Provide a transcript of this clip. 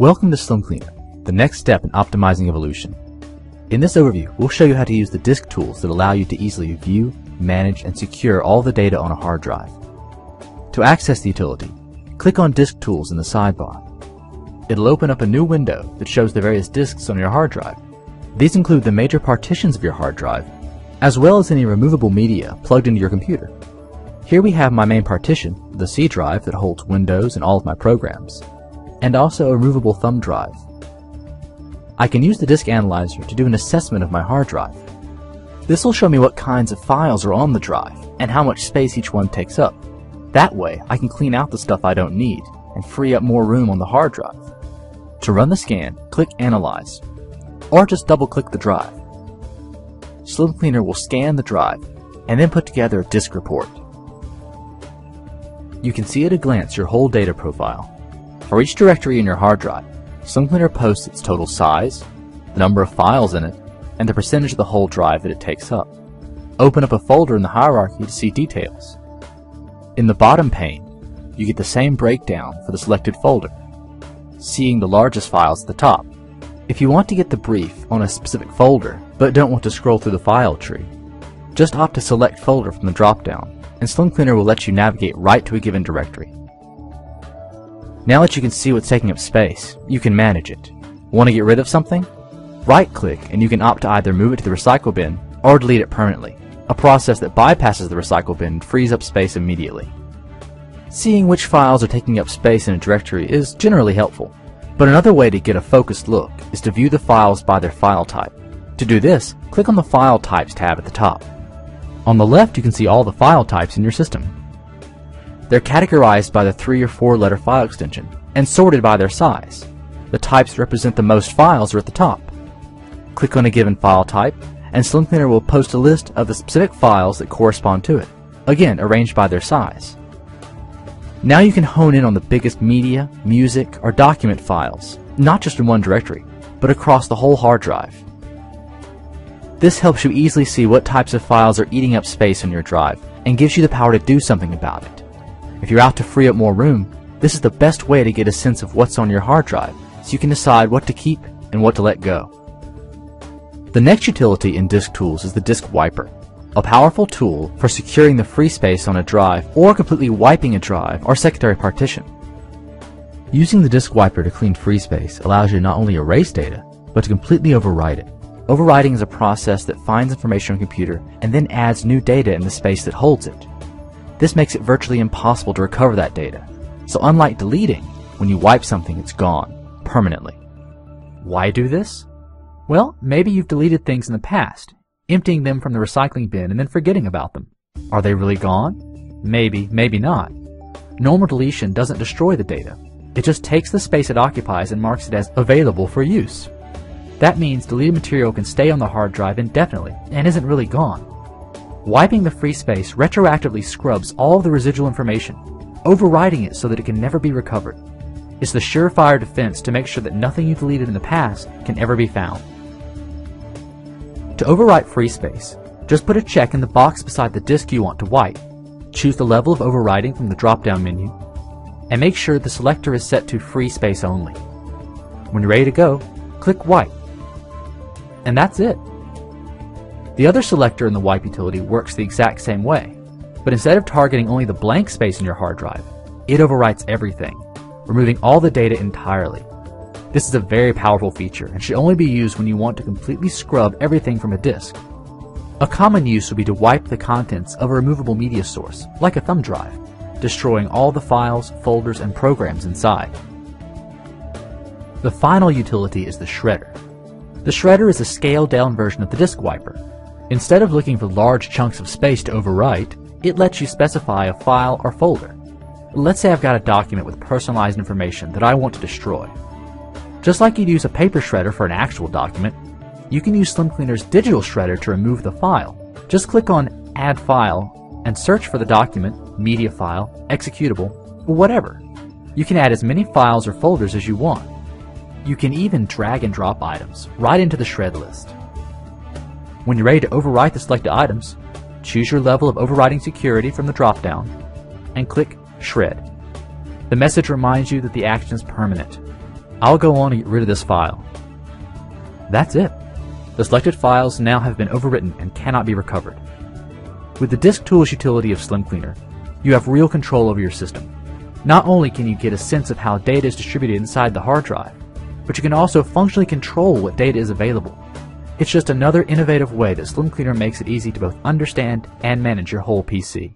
Welcome to SlimCleaner, the next step in optimizing evolution. In this overview, we'll show you how to use the disk tools that allow you to easily view, manage, and secure all the data on a hard drive. To access the utility, click on Disk Tools in the sidebar. It'll open up a new window that shows the various disks on your hard drive. These include the major partitions of your hard drive, as well as any removable media plugged into your computer. Here we have my main partition, the C drive that holds Windows and all of my programs, and also a removable thumb drive. I can use the disk analyzer to do an assessment of my hard drive. This will show me what kinds of files are on the drive and how much space each one takes up. That way, I can clean out the stuff I don't need and free up more room on the hard drive. To run the scan, click Analyze, or just double-click the drive. SlimCleaner will scan the drive and then put together a disk report. You can see at a glance your whole data profile. For each directory in your hard drive, SlimCleaner posts its total size, the number of files in it, and the percentage of the whole drive that it takes up. Open up a folder in the hierarchy to see details. In the bottom pane, you get the same breakdown for the selected folder, seeing the largest files at the top. If you want to get the brief on a specific folder, but don't want to scroll through the file tree, just opt to Select Folder from the drop-down, and SlimCleaner will let you navigate right to a given directory. Now that you can see what's taking up space, you can manage it. Want to get rid of something? Right-click and you can opt to either move it to the recycle bin or delete it permanently, a process that bypasses the recycle bin and frees up space immediately. Seeing which files are taking up space in a directory is generally helpful, but another way to get a focused look is to view the files by their file type. To do this, click on the File Types tab at the top. On the left, you can see all the file types in your system. They're categorized by the 3 or 4 letter file extension and sorted by their size. The types that represent the most files are at the top. Click on a given file type, and SlimCleaner will post a list of the specific files that correspond to it, again arranged by their size. Now you can hone in on the biggest media, music, or document files, not just in one directory, but across the whole hard drive. This helps you easily see what types of files are eating up space on your drive and gives you the power to do something about it. If you're out to free up more room, this is the best way to get a sense of what's on your hard drive, so you can decide what to keep and what to let go. The next utility in Disk Tools is the Disk Wiper, a powerful tool for securing the free space on a drive or completely wiping a drive or secondary partition. Using the Disk Wiper to clean free space allows you to not only erase data, but to completely overwrite it. Overwriting is a process that finds information on a computer and then adds new data in the space that holds it. This makes it virtually impossible to recover that data. So unlike deleting, when you wipe something, it's gone, permanently. Why do this? Well, maybe you've deleted things in the past, emptying them from the recycling bin and then forgetting about them. Are they really gone? Maybe, maybe not. Normal deletion doesn't destroy the data. It just takes the space it occupies and marks it as available for use. That means deleted material can stay on the hard drive indefinitely and isn't really gone. Wiping the free space retroactively scrubs all the residual information, overwriting it so that it can never be recovered. It's the surefire defense to make sure that nothing you deleted in the past can ever be found. To overwrite free space, just put a check in the box beside the disk you want to wipe. Choose the level of overwriting from the drop-down menu, and make sure the selector is set to free space only. When you're ready to go, click Wipe. And that's it. The other selector in the Wipe utility works the exact same way, but instead of targeting only the blank space in your hard drive, it overwrites everything, removing all the data entirely. This is a very powerful feature and should only be used when you want to completely scrub everything from a disk. A common use would be to wipe the contents of a removable media source, like a thumb drive, destroying all the files, folders, and programs inside. The final utility is the Shredder. The Shredder is a scaled-down version of the Disk Wiper. Instead of looking for large chunks of space to overwrite, it lets you specify a file or folder. Let's say I've got a document with personalized information that I want to destroy. Just like you'd use a paper shredder for an actual document, you can use SlimCleaner's digital shredder to remove the file. Just click on Add File and search for the document, media file, executable, or whatever. You can add as many files or folders as you want. You can even drag and drop items right into the shred list. When you're ready to overwrite the selected items, choose your level of overwriting security from the drop-down and click Shred. The message reminds you that the action is permanent. I'll go on and get rid of this file. That's it. The selected files now have been overwritten and cannot be recovered. With the Disk Tools utility of SlimCleaner, you have real control over your system. Not only can you get a sense of how data is distributed inside the hard drive, but you can also functionally control what data is available. It's just another innovative way that SlimCleaner makes it easy to both understand and manage your whole PC.